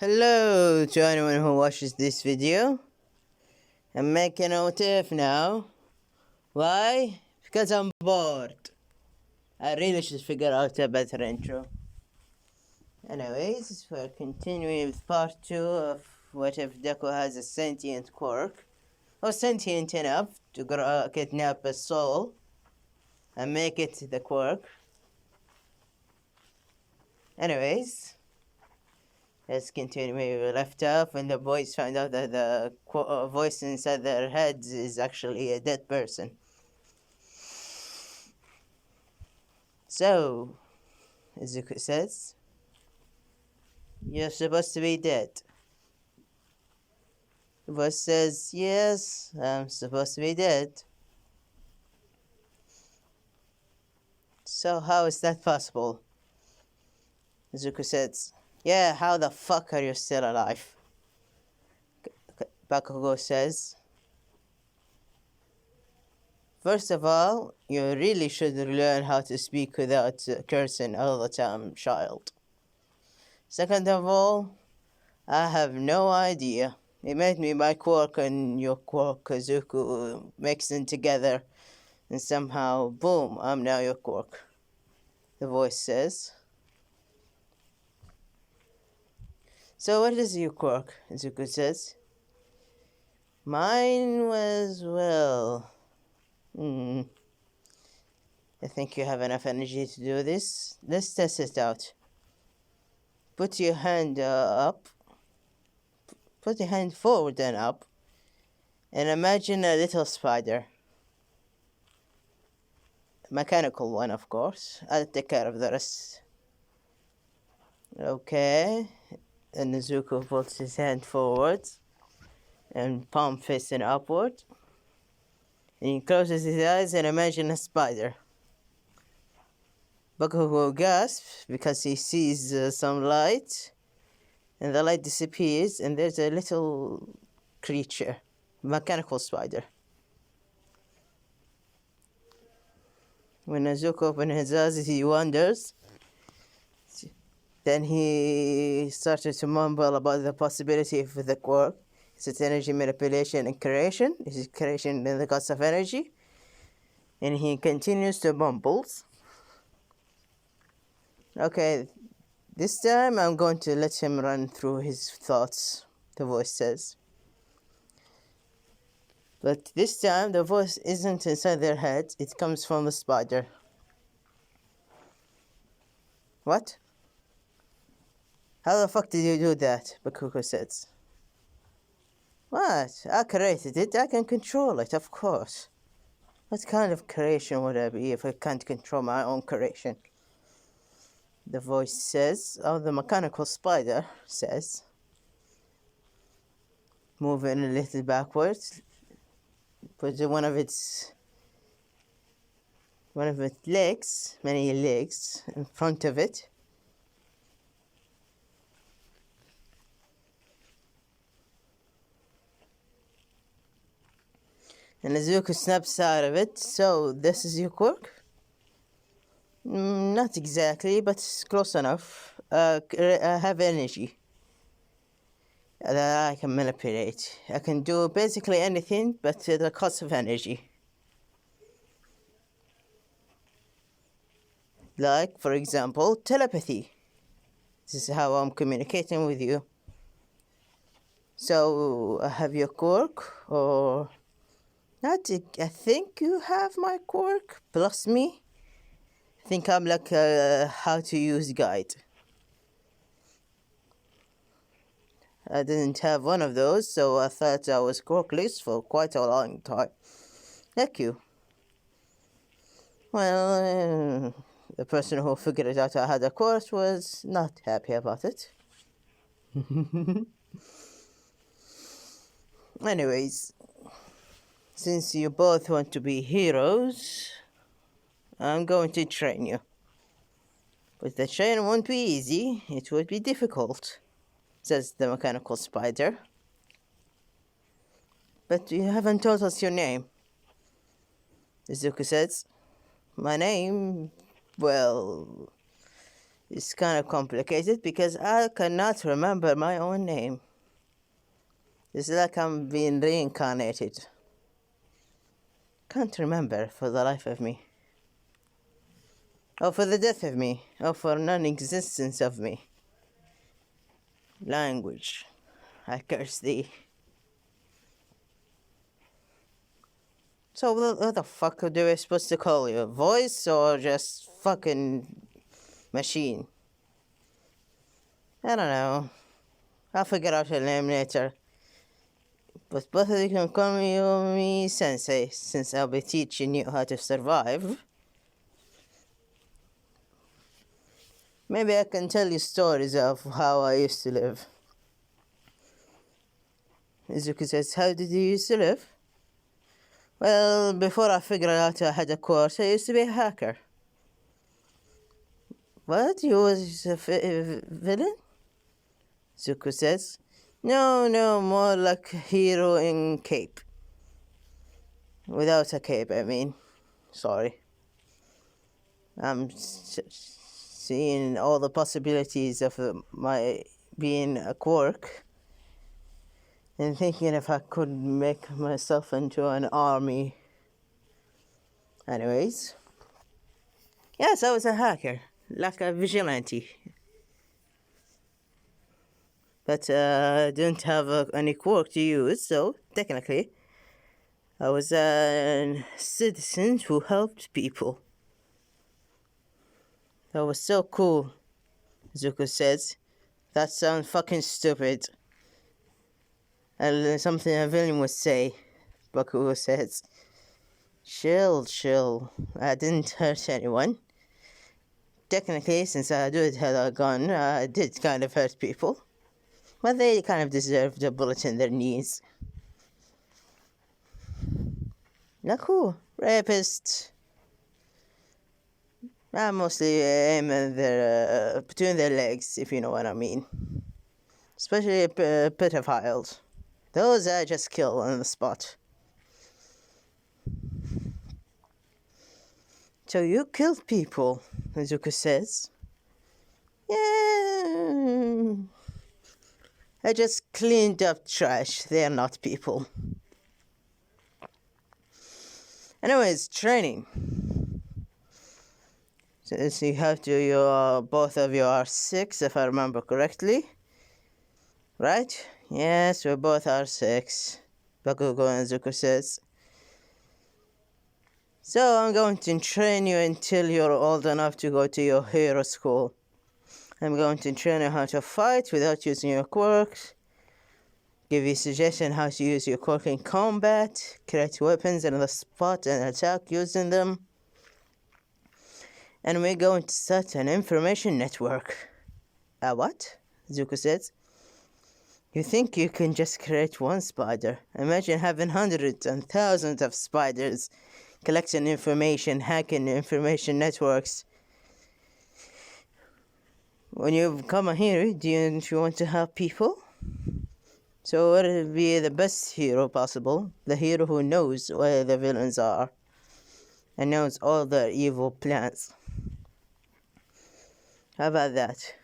Hello to anyone who watches this video. I'm making a TF now. Why? Because I'm bored. I really should figure out a better intro. Anyways, we're continuing with part 2 of what if Deku has a sentient quirk, or sentient enough to kidnap a soul and make it the quirk. Anyways, let's continue where we left off when the boys found out that the voice inside their heads is actually a dead person. So, Izuku says, "You're supposed to be dead." The voice says, "Yes, I'm supposed to be dead." "So how is that possible?" Izuku says, "Yeah, how the fuck are you still alive?" Bakugo says, "First of all, you really should learn how to speak without cursing all the time, child. Second of all, I have no idea. It made me my quirk and your quirk, Izuku, mixing together, and somehow, boom, I'm now your quirk," the voice says. "So what is your quirk?" Izuku says. "Mine was, well... I think you have enough energy to do this. Let's test it out. Put your hand up. Put your hand forward and up. And imagine a little spider. A mechanical one, of course. I'll take care of the rest." "Okay." And Izuku puts his hand forward and palm facing upward. And he closes his eyes and imagines a spider. Bakugo gasps because he sees some light, and the light disappears, and there's a little creature, mechanical spider. When Izuku opens his eyes, he wonders. Then he started to mumble about the possibility of the quirk. Is it energy manipulation and creation? Is it creation in the cost of energy? And he continues to mumble. "Okay, this time I'm going to let him run through his thoughts," the voice says. But this time the voice isn't inside their head, it comes from the spider. "What? How the fuck did you do that?" Bakugo says. "What? I created it, I can control it, of course. What kind of creation would I be if I can't control my own creation?" the voice says. Oh, the mechanical spider says, moving a little backwards, put one of its legs, many legs, in front of it. And Izuku snaps out of it. "So, this is your quirk?" "Not exactly, but it's close enough. I have energy that I can manipulate. I can do basically anything, but at the cost of energy. Like, for example, telepathy. This is how I'm communicating with you. So, have your quirk, or not? I think you have my quirk, plus me. I think I'm like a how to use guide. I didn't have one of those, so I thought I was quirkless for quite a long time. Thank you. Well, the person who figured out I had a quirk was not happy about it. Anyways, since you both want to be heroes, I'm going to train you. But the training won't be easy, it would be difficult," says the mechanical spider. "But you haven't told us your name," Izuku says. "My name, well, It's kind of complicated because I cannot remember my own name. It's like I'm being reincarnated. Can't remember for the life of me. Or for the death of me. Or for non-existence of me. Language. I curse thee. So what the fuck do we supposed to call you? Voice or just fucking machine? I don't know. I'll figure out your name later. But both of you can call me Sensei, since I'll be teaching you how to survive. Maybe I can tell you stories of how I used to live. Izuku says, how did you used to live? Well, before I figured out I had a course, I used to be a hacker. What? You was a villain? Zuko says. No, more like a hero in cape. Without a cape, I mean. Sorry. I'm seeing all the possibilities of my being a quirk. And thinking if I could make myself into an army. Anyways. Yes, I was a hacker. Like a vigilante. But I didn't have any quirk to use, so technically I was a citizen who helped people. That was so cool, Zuko says. That sounds fucking stupid. And something a villain would say, Bakugo says. Chill. I didn't hurt anyone. Technically, since I did have a gun, I did kind of hurt people. But they kind of deserved a bullet in their knees. Not cool. Rapist. I mostly aim at their, between their legs, if you know what I mean. Especially pedophiles. Those I just kill on the spot. So you killed people, Zuko says. Yeah. I just cleaned up trash. They're not people. Anyways, training. Since you have to, both of you are 6, if I remember correctly. Right? Yes, we both are 6. Bakugo and Zuko says. So I'm going to train you until you're old enough to go to your hero school. I'm going to train you how to fight without using your quirks. Give you suggestions how to use your quirk in combat. Create weapons on the spot and attack using them. And we're going to start an information network. A what? Zuko says. You think you can just create one spider? Imagine having hundreds and thousands of spiders collecting information, hacking information networks. When you become a hero, do you want to help people? So what would be the best hero possible? The hero who knows where the villains are and knows all their evil plans. How about that?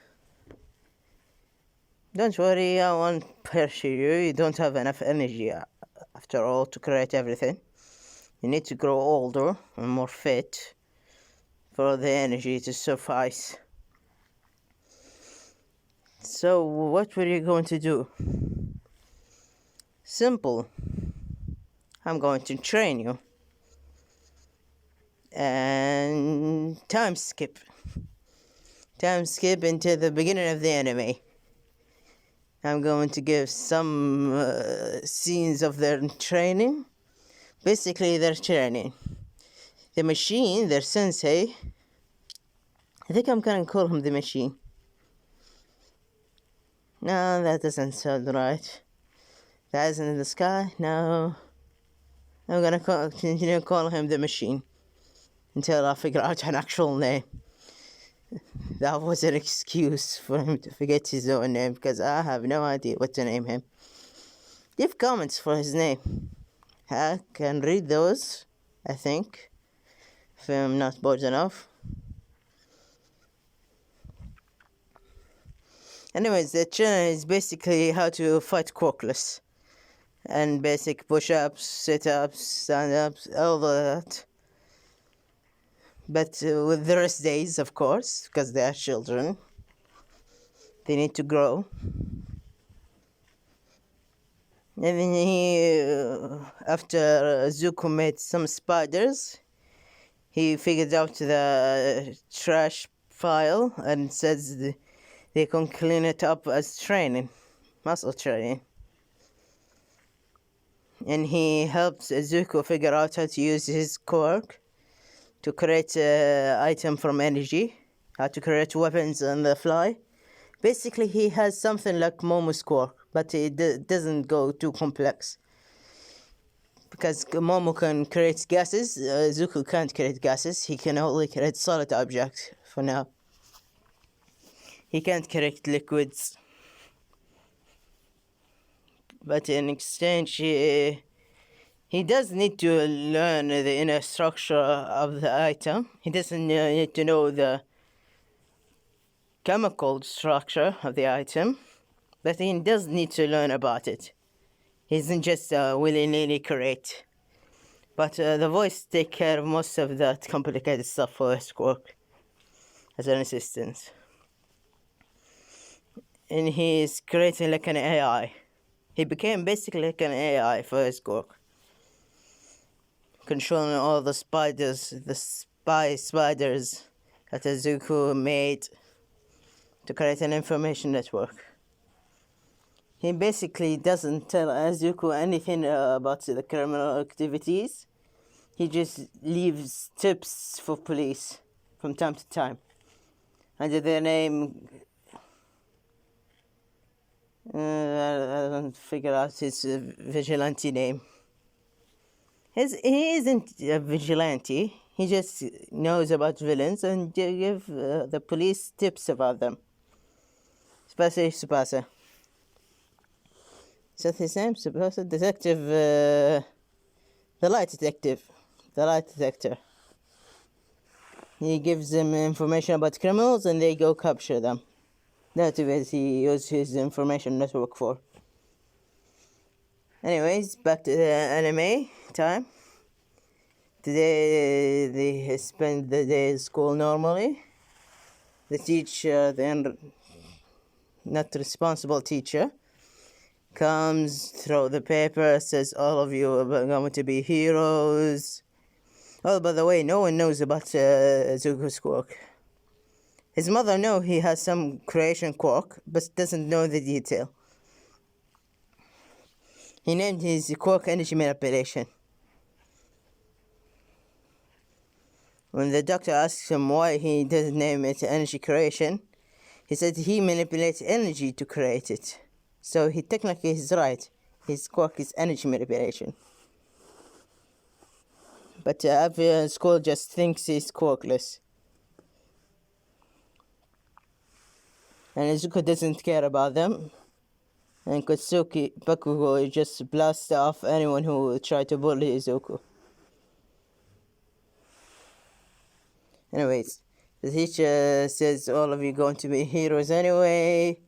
Don't worry, I won't pressure you. You don't have enough energy, after all, to create everything. You need to grow older and more fit for the energy to suffice. So, what were you going to do? Simple. I'm going to train you. And time skip. Time skip into the beginning of the anime. I'm going to give some scenes of their training. Basically, their training. The machine, their sensei. I think I'm gonna call him the machine. No, that doesn't sound right. That isn't in the sky? No. I'm gonna continue calling him the machine. Until I figure out an actual name. That was an excuse for him to forget his own name, because I have no idea what to name him. Leave comments for his name. I can read those, I think, if I'm not bored enough. Anyways, the challenge is basically how to fight quirkless. And basic push-ups, sit-ups, stand-ups, all that. But with the rest days, of course, because they are children. They need to grow. And then after Zuko made some spiders, he figured out the trash pile and says they can clean it up as training, muscle training. And he helped Zuko figure out how to use his quirk to create an item from energy, how to create weapons on the fly. Basically, he has something like Momo's quirk, but it doesn't go too complex. Because Momo can create gases, Zuko can't create gases. He can only create solid objects for now. He can't create liquids. But in exchange, he does need to learn the inner structure of the item. He doesn't need to know the chemical structure of the item, but he does need to learn about it. He isn't just willy-nilly create. But the voice take care of most of that complicated stuff for his quirk as an assistant. And he is creating like an AI. He became basically like an AI for his quirk. Controlling all the spiders, the spy spiders that Zuko made to create an information network. He basically doesn't tell Zuko anything about the criminal activities. He just leaves tips for police from time to time under their name. I don't figure out his vigilante name. He isn't a vigilante. He just knows about villains and give the police tips about them. Subasa. Is that his name? Subasa? Detective, the lie detective. The lie detector. He gives them information about criminals and they go capture them. That's what he uses his information network for. Anyways, back to the anime time. Today they spend the day at school normally. The teacher, the not responsible teacher, comes, throws the paper, says all of you are going to be heroes. Oh, by the way, no one knows about Zuko's quirk. His mother knows he has some creation quirk, but doesn't know the detail. He named his quirk energy manipulation. When the doctor asks him why he doesn't name it energy creation, he said he manipulates energy to create it. So he technically is right. His quirk is energy manipulation. But everyone in school just thinks he's quirkless. And Izuku doesn't care about them. And Kotsuki Bakugo just blasts off anyone who try to bully Izuku. Anyways, the teacher says all of you going to be heroes anyway.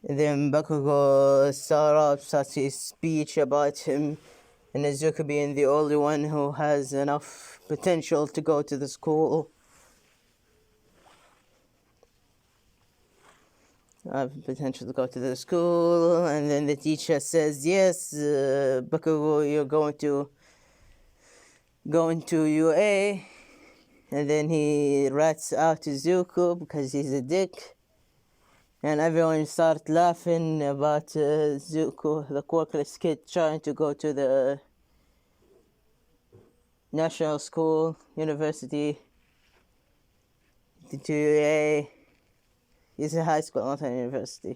And then Bakugo starts his speech about him and Izuku being the only one who has enough potential to go to the school. Potential to go to the school, and then the teacher says, yes, Bakugo, you're going to UA, and then he rats out to Zuko because he's a dick, and everyone starts laughing about Zuko, the quirkless kid, trying to go to the national school, university, to UA. It's a high school, not a university.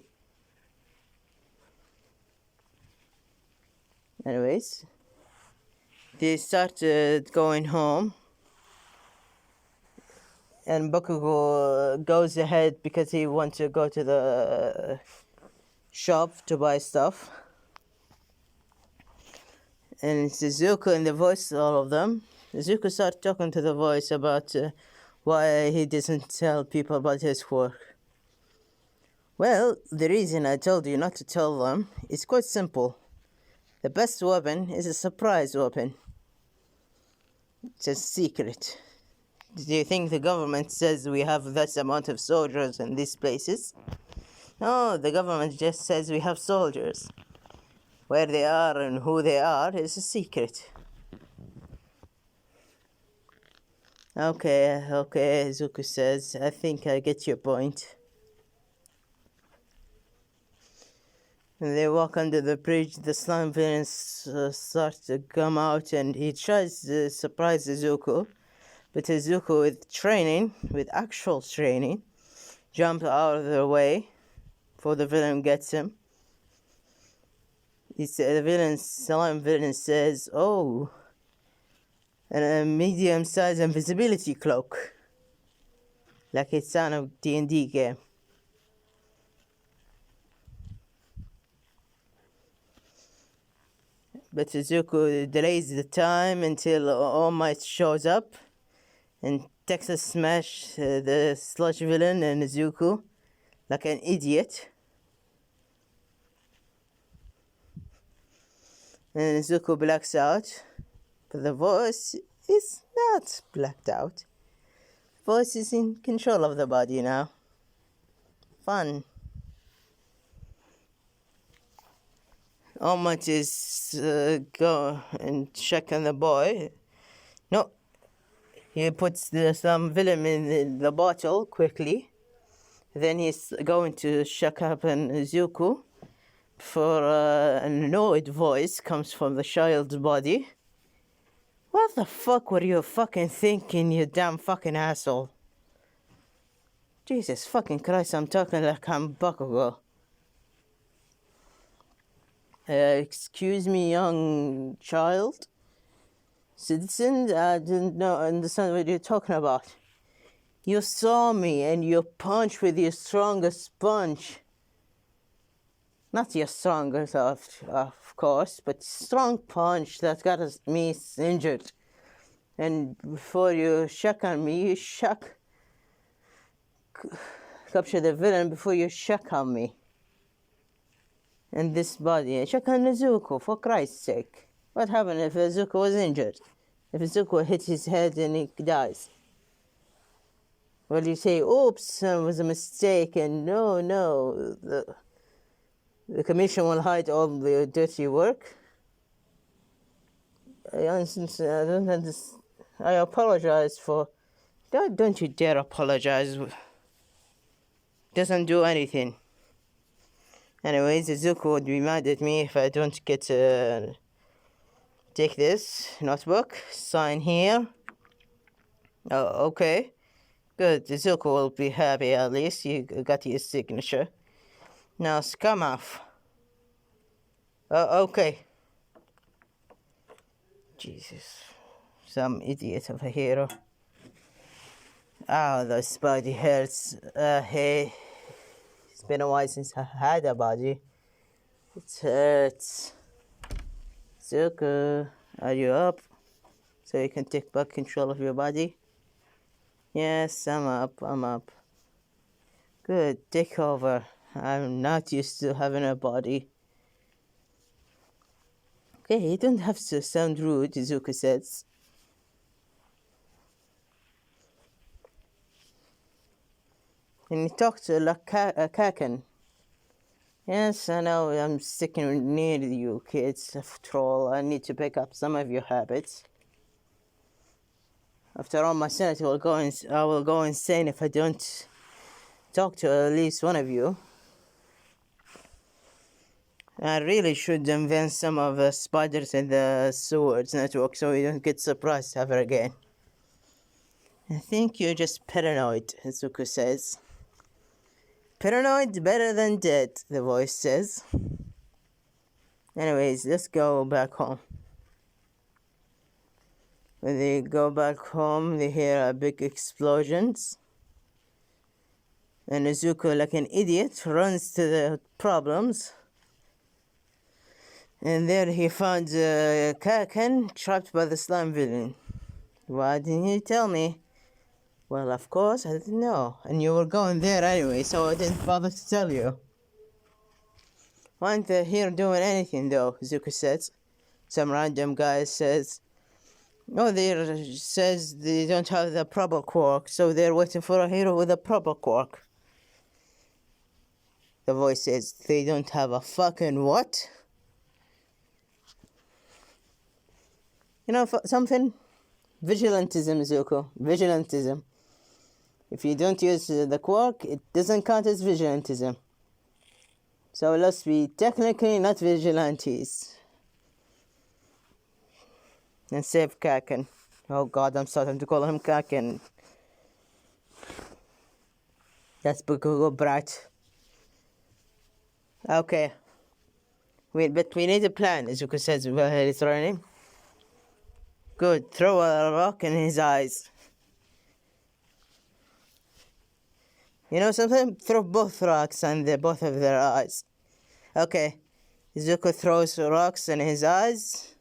Anyways, they started going home. And Bakugo goes ahead because he wants to go to the shop to buy stuff. And Suzuka and the voice, all of them. Suzuka started talking to the voice about why he doesn't tell people about his work. Well, the reason I told you not to tell them is quite simple. The best weapon is a surprise weapon. It's a secret. Do you think the government says we have this amount of soldiers in these places? No, the government just says we have soldiers. Where they are and who they are is a secret. Okay, Zuko says, I think I get your point. And they walk under the bridge, the slime villains start to come out, and he tries to surprise Zuko. But Zuko, with actual training, jumps out of the way before the villain gets him. The slime villain says, oh, and a medium-sized invisibility cloak. Like it's on a D&D game. But Zuko delays the time until All Might shows up and Texas smash the sludge villain and Zuko like an idiot. And Zuko blacks out, but the voice is not blacked out. The voice is in control of the body now. Fun. All Might is go and check on the boy. No, he puts some villain in the bottle quickly. Then he's going to check up on Zuko. For an annoyed voice comes from the child's body. What the fuck were you fucking thinking, you damn fucking asshole? Jesus fucking Christ, I'm talking like I'm Bakugo. Excuse me, young child? Citizen, I didn't understand what you're talking about. You saw me and you punched with your strongest punch. Not your strongest, of course, but strong punch that got me injured. And before you check on me, capture the villain before you check on me. And this body, check on Zuko, for Christ's sake. What happened if Zuko was injured? If Zuko hit his head and he dies? Well, you say, oops, it was a mistake, and no, the commission will hide all the dirty work. I apologize for... Don't you dare apologize. Doesn't do anything. Anyways, Zuko would be mad at me if I don't get to take this notebook, sign here. Oh, okay. Good, Zuko will be happy at least. You got your signature. Now, scum off. Okay. Jesus. Some idiot of a hero. Oh, those body hurts. Hey. It's been a while since I had a body. It hurts. Zuko, are you up? So you can take back control of your body? Yes, I'm up. Good, take over. I'm not used to having a body. Okay, you don't have to sound rude, Zuko says. And he talked to Kaken. Yes, I know, I'm sticking near you kids. After all, I need to pick up some of your habits. After all, my sanity I will go insane if I don't talk to at least one of you. I really should invent some of the spiders in the sewers network so we don't get surprised ever again. I think you're just paranoid, Zuko says. Paranoid better than dead, the voice says. Anyways, let's go back home. When they go back home, they hear big explosions. And Zuko, like an idiot, runs to the problems. And there he found Kaken trapped by the slime villain. Why didn't you tell me? Well, of course, I didn't know. And you were going there anyway, so I didn't bother to tell you. Why aren't they here doing anything, though? Zuko says. Some random guy says, oh, they says they don't have the proper quirk, so they're waiting for a hero with a proper quirk. The voice says, they don't have a fucking what? You know something? Vigilantism, Zuko. Vigilantism. If you don't use the quirk, it doesn't count as vigilantism. So let's be technically not vigilantes. And save Kaken. Oh god, I'm starting to call him Kaken. That's Bakugo Brat. Okay. But we need a plan, as Zuko says while he's running. Good, throw a rock in his eyes. You know something? Throw both rocks in both of their eyes. Okay. Zuko throws rocks in his eyes.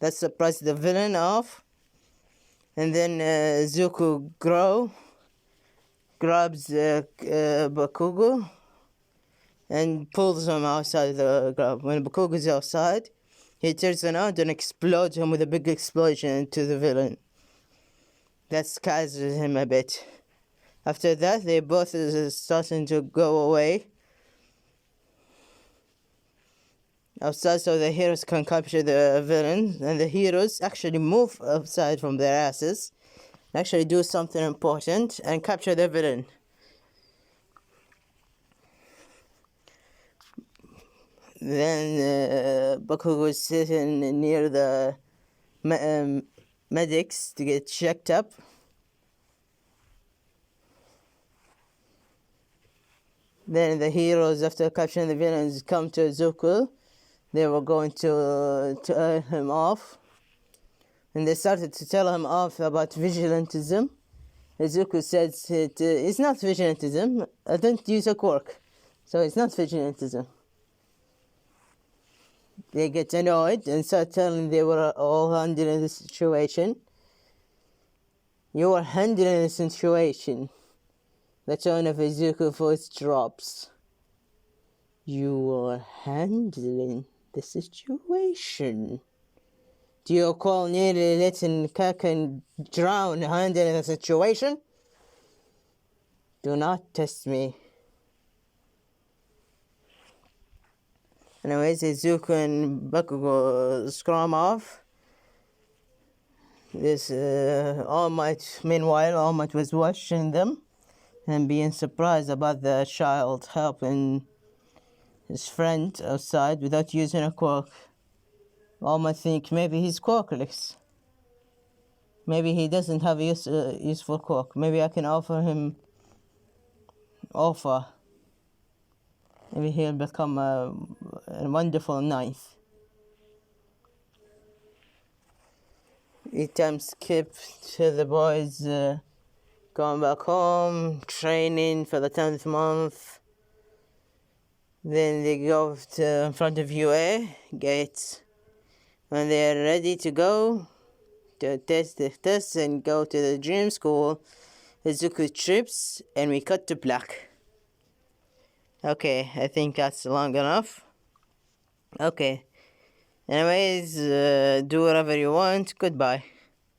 That surprises the villain off. And then Zuko grabs Bakugo and pulls him outside the grab. When Bakugo's outside, he turns around and explodes him with a big explosion into the villain. That scares him a bit. After that, they both are starting to go away outside so the heroes can capture the villain. And the heroes actually move outside from their asses, actually do something important, and capture the villain. Then Bakugo is sitting near the medics to get checked up. Then the heroes, after capturing the villains, come to Zuko. They were going to tell him off. And they started to tell him off about vigilantism. Zuko says it's not vigilantism. I don't use a quirk. So it's not vigilantism. They get annoyed and start telling they were all handling the situation. You are handling the situation. The tone of Zuko's voice drops. You are handling the situation. Do you call nearly letting Kaken drown handling the situation? Do not test me. Anyways, Zuko and Bakugo scrum off. Meanwhile, All Might was watching them and being surprised about the child helping his friend outside without using a quirk. All Might think maybe he's quirkless. Maybe he doesn't have a useful quirk. Maybe I can offer him offer. Maybe he'll become a wonderful knife. We time skip to the boys going back home, training for the 10th month. Then they go in front of UA gate. When they are ready to go to test the test and go to the dream school, Izuku trips and we cut to black. Okay, I think that's long enough. Okay. Anyways, do whatever you want. Goodbye.